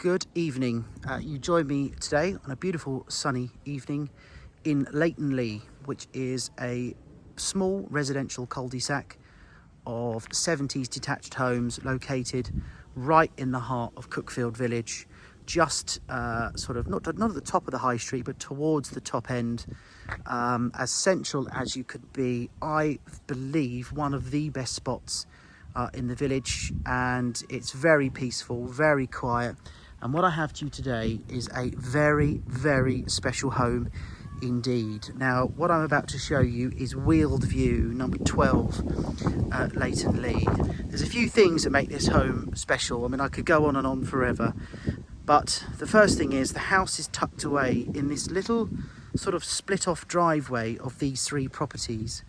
Good evening. You join me today on a beautiful sunny evening in Leyton, which is a small residential cul-de-sac of 70s detached homes located right in the heart of Cuckfield village, just sort of not at the top of the high street, but towards the top end, as central as you could be. I believe one of the best spots in the village, and it's very peaceful, very quiet. And what I have to you today is a very, very special home indeed. Now, what I'm about to show you is Weald View, number 12 at Leyton. There's a few things that make this home special. I mean, I could go on and on forever, but the first thing is the house is tucked away in this little sort of split off driveway of these three properties.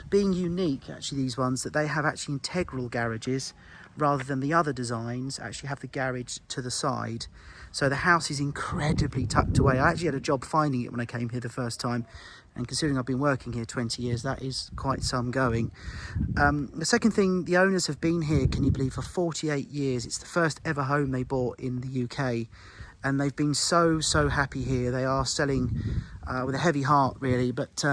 Being unique, actually, these ones, that they have actually integral garages rather than the other designs actually have the garage to the side. So the house is incredibly tucked away. I actually had a job finding it when I came here the first time, and considering I've been working here 20 years, that is quite some going. The second thing, the owners have been here, can you believe, for 48 years. It's the first ever home they bought in the UK, and they've been so happy here. They are selling with a heavy heart, really, but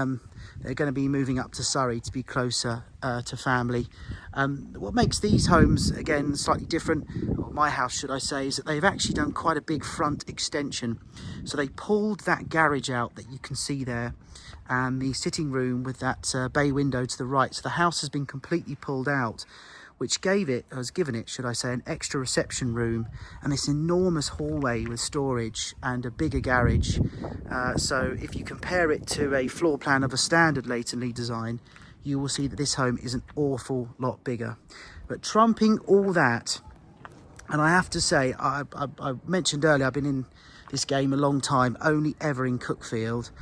they're going to be moving up to Surrey to be closer to family. What makes these homes, again, slightly different, or my house should I say, is that they've actually done quite a big front extension. So they pulled that garage out that you can see there, and the sitting room with that bay window to the right. So the house has been completely pulled out, which has given it, should I say, an extra reception room and this enormous hallway with storage and a bigger garage. So if you compare it to a floor plan of a standard Leyton design, you will see that this home is an awful lot bigger. But trumping all that, and I have to say, I mentioned earlier, I've been in this game a long time, only ever in Cuckfield.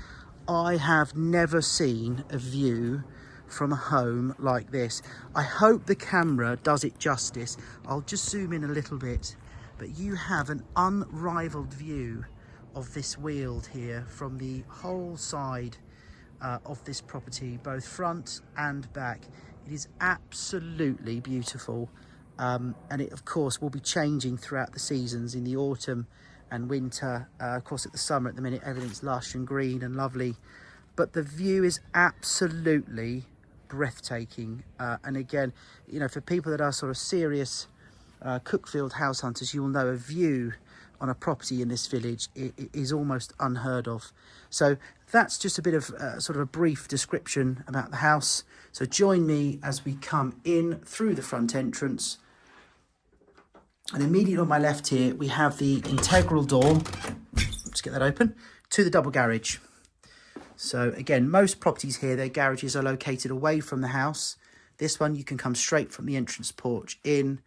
I have never seen a view from a home like this. I hope the camera does it justice. I'll just zoom in a little bit, but you have an unrivaled view of this Weald here from the whole side of this property, both front and back. It is absolutely beautiful, and it of course will be changing throughout the seasons in the autumn and winter. Of course, at the summer, at the minute, everything's lush and green and lovely, but the view is absolutely breathtaking. And again, you know, for people that are sort of serious Cuckfield house hunters, you will know a view on a property in this village is almost unheard of. So that's just a bit of sort of a brief description about the house. So join me as we come in through the front entrance, and immediately on my left here we have the integral door, let's get that open, to the double garage. So again, most properties here, their garages are located away from the house. This one, you can come straight from the entrance porch in.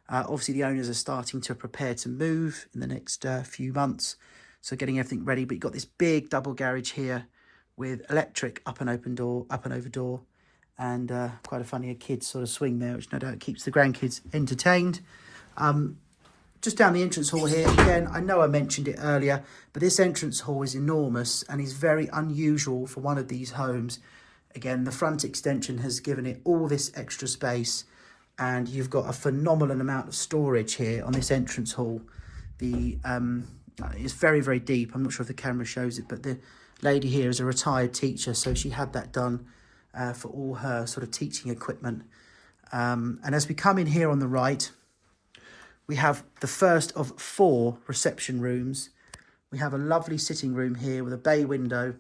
Obviously, the owners are starting to prepare to move in the next few months, so getting everything ready. But you've got this big double garage here with electric up and over door, and quite a funny kid sort of swing there, which no doubt keeps the grandkids entertained. Just down the entrance hall here, again, I know I mentioned it earlier, but this entrance hall is enormous and is very unusual for one of these homes. Again, the front extension has given it all this extra space, and you've got a phenomenal amount of storage here on this entrance hall. It's very deep. I'm not sure if the camera shows it, but the lady here is a retired teacher, so she had that done for all her sort of teaching equipment. And as we come in here on the right, we have the first of 4 reception rooms. We have a lovely sitting room here with a bay window,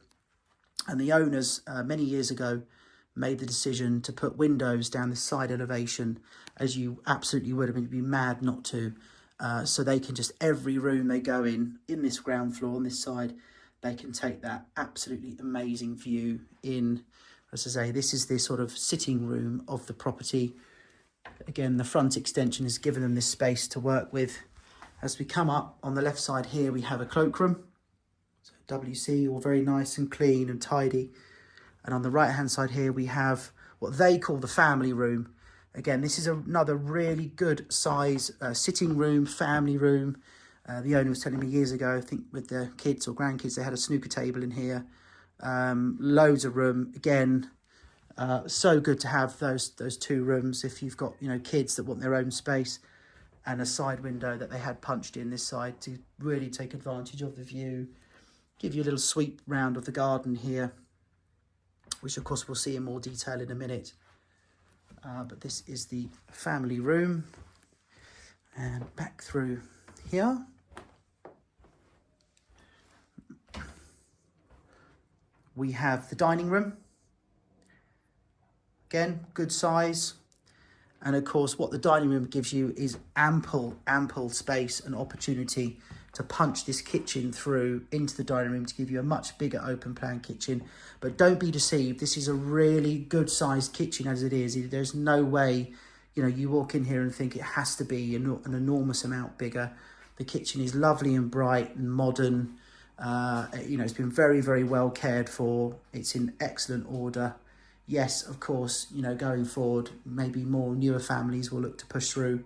and the owners many years ago made the decision to put windows down the side elevation, as you absolutely would have been mad not to. So they can just, every room they go in this ground floor on this side, they can take that absolutely amazing view in. As I say, this is the sort of sitting room of the property. Again, the front extension has given them this space to work with. As we come up on the left side here, we have a cloakroom. So WC, all very nice and clean and tidy. And on the right hand side here, we have what they call the family room. Again, this is another really good size sitting room, family room. The owner was telling me years ago, I think with their kids or grandkids, they had a snooker table in here. Loads of room. Again, so good to have those 2 rooms if you've got, you know, kids that want their own space. and a side window that they had punched in this side to really take advantage of the view. Give you a little sweep round of the garden here, which of course we'll see in more detail in a minute. But this is the family room, and back through here. We have the dining room. Again, good size. And of course, what the dining room gives you is ample space and opportunity to punch this kitchen through into the dining room to give you a much bigger open plan kitchen. But don't be deceived, this is a really good sized kitchen as it is. There's no way, you know, you walk in here and think it has to be an enormous amount bigger. The kitchen is lovely and bright and modern. You know, it's been very well cared for. It's in excellent order. Yes, of course, you know, going forward, maybe more newer families will look to push through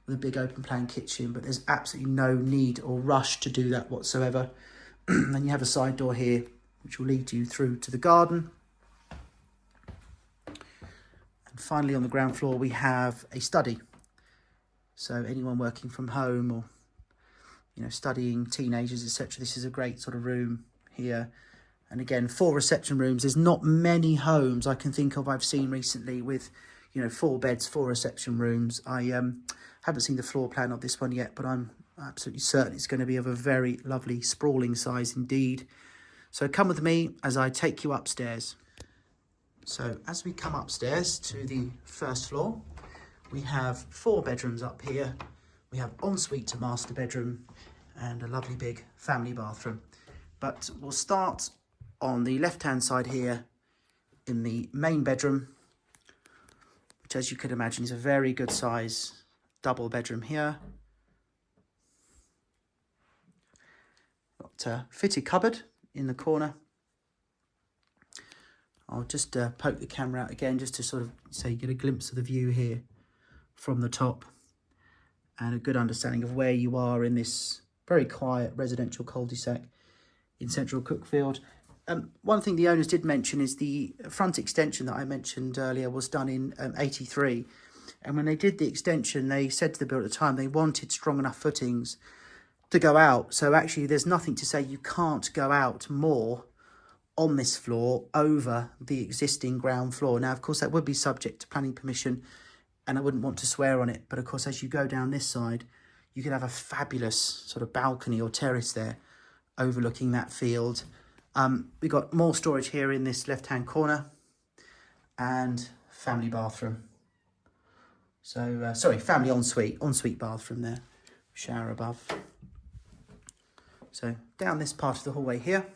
with a big open plan kitchen, but there's absolutely no need or rush to do that whatsoever. Then you have a side door here, which will lead you through to the garden. And finally, on the ground floor, we have a study. So anyone working from home or, you know, studying, teenagers, etc., this is a great sort of room here. And again, 4 reception rooms. There's not many homes I can think of I've seen recently with, you know, 4 beds, 4 reception rooms. I haven't seen the floor plan of this one yet, but I'm absolutely certain it's going to be of a very lovely, sprawling size indeed. So come with me as I take you upstairs. So as we come upstairs to the first floor, we have 4 bedrooms up here. We have ensuite to master bedroom and a lovely big family bathroom. But we'll start on the left-hand side here in the main bedroom, which, as you could imagine, is a very good size double bedroom here. Got a fitted cupboard in the corner. I'll just poke the camera out again just to sort of so you get a glimpse of the view here from the top and a good understanding of where you are in this very quiet residential cul-de-sac in central Cuckfield. One thing the owners did mention is the front extension that I mentioned earlier was done in 83. And when they did the extension, they said to the builder at the time they wanted strong enough footings to go out. So actually there's nothing to say you can't go out more on this floor over the existing ground floor. Now, of course, that would be subject to planning permission and I wouldn't want to swear on it. But of course, as you go down this side, you could have a fabulous sort of balcony or terrace there overlooking that field. We've got more storage here in this left-hand corner and family bathroom. So, sorry, family ensuite bathroom there, shower above. So down this part of the hallway here,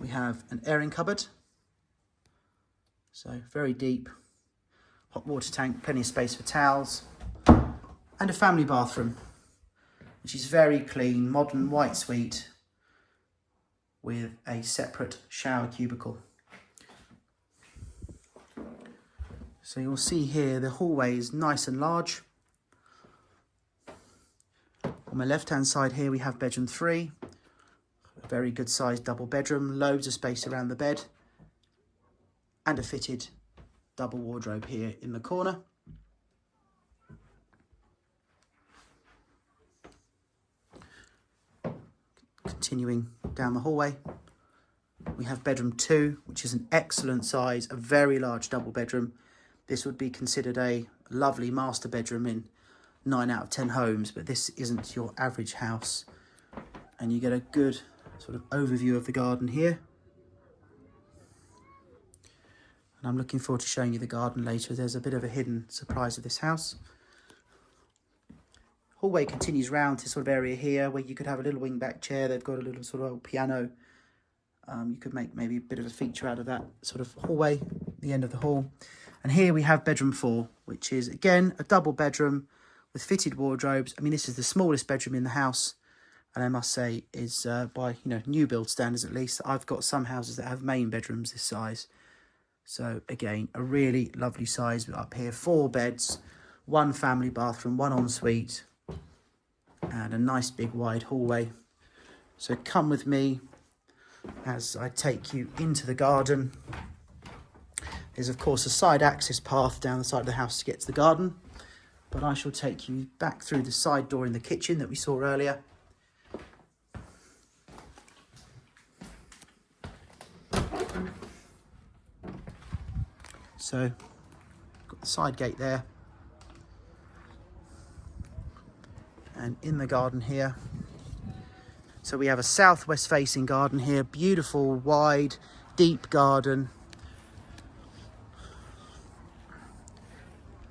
we have an airing cupboard. So very deep, hot water tank, plenty of space for towels, and a family bathroom, which is very clean, modern, white suite with a separate shower cubicle. So you'll see here the hallway is nice and large. On my left hand side here we have bedroom 3, a very good sized double bedroom, loads of space around the bed and a fitted double wardrobe here in the corner. Continuing down the hallway, we have bedroom 2, which is an excellent size, a very large double bedroom. This would be considered a lovely master bedroom in 9 out of 10 homes, but this isn't your average house. And you get a good sort of overview of the garden here. And I'm looking forward to showing you the garden later. There's a bit of a hidden surprise of this house. Hallway continues round this sort of area here where you could have a little wing-back chair. They've got a little sort of old piano. You could make maybe a bit of a feature out of that sort of hallway, the end of the hall. And here we have bedroom 4, which is, again, a double bedroom with fitted wardrobes. I mean, this is the smallest bedroom in the house. And I must say is by, new build standards at least. I've got some houses that have main bedrooms this size. So, again, a really lovely size up here. 4 beds, 1 family bathroom, 1 ensuite, and a nice big wide hallway. So come with me as I take you into the garden. There's of course a side access path down the side of the house to get to the garden, but I shall take you back through the side door in the kitchen that we saw earlier. So, got the side gate there. And in the garden here, so we have a southwest facing garden here, beautiful, wide, deep garden.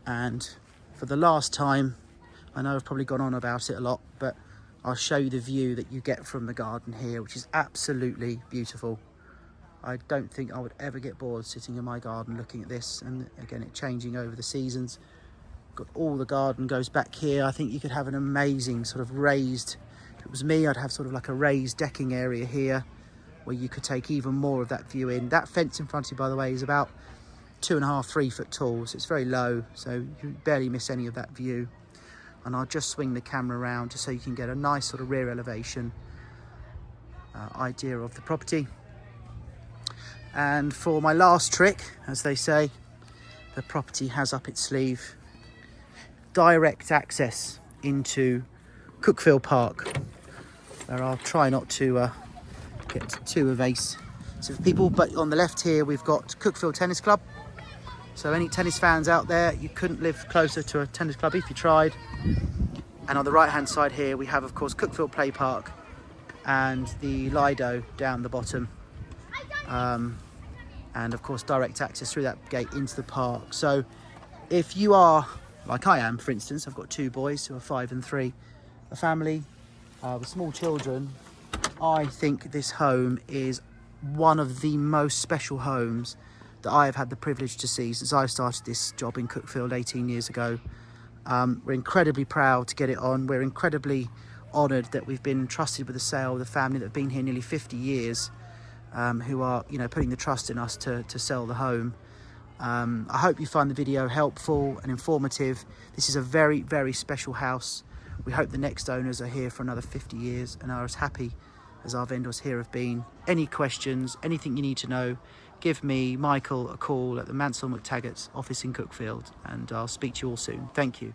And for the last time, I know I've probably gone on about it a lot, but I'll show you the view that you get from the garden here, which is absolutely beautiful. I don't think I would ever get bored sitting in my garden looking at this, and again, it changing over the seasons. Got all the garden goes back here. I think you could have an amazing sort of raised, if it was me, I'd have sort of like a raised decking area here where you could take even more of that view in. That fence in front of you, by the way, is about 2.5 to 3 foot tall, so it's very low, so you barely miss any of that view. And I'll just swing the camera around just so you can get a nice sort of rear elevation idea of the property. And for my last trick, as they say, the property has up its sleeve direct access into Cuckfield Park, where I'll try not to get too evasive of people, but on the left here we've got Cuckfield Tennis Club. So any tennis fans out there, you couldn't live closer to a tennis club if you tried. And on the right hand side here we have, of course, Cuckfield Play Park and the Lido down the bottom. And of course direct access through that gate into the park. So if you are, like I am, for instance, I've got 2 boys who are 5 and 3, a family with small children, I think this home is one of the most special homes that I have had the privilege to see since I started this job in Cuckfield 18 years ago. We're incredibly proud to get it on. We're incredibly honoured that we've been trusted with the sale of the family that have been here nearly 50 years, who are, you know, putting the trust in us to sell the home. I hope you find the video helpful and informative. This is a very, very special house. We hope the next owners are here for another 50 years and are as happy as our vendors here have been. Any questions, anything you need to know, give me, Michael, a call at the Mansell McTaggart's office in Cuckfield, and I'll speak to you all soon. Thank you.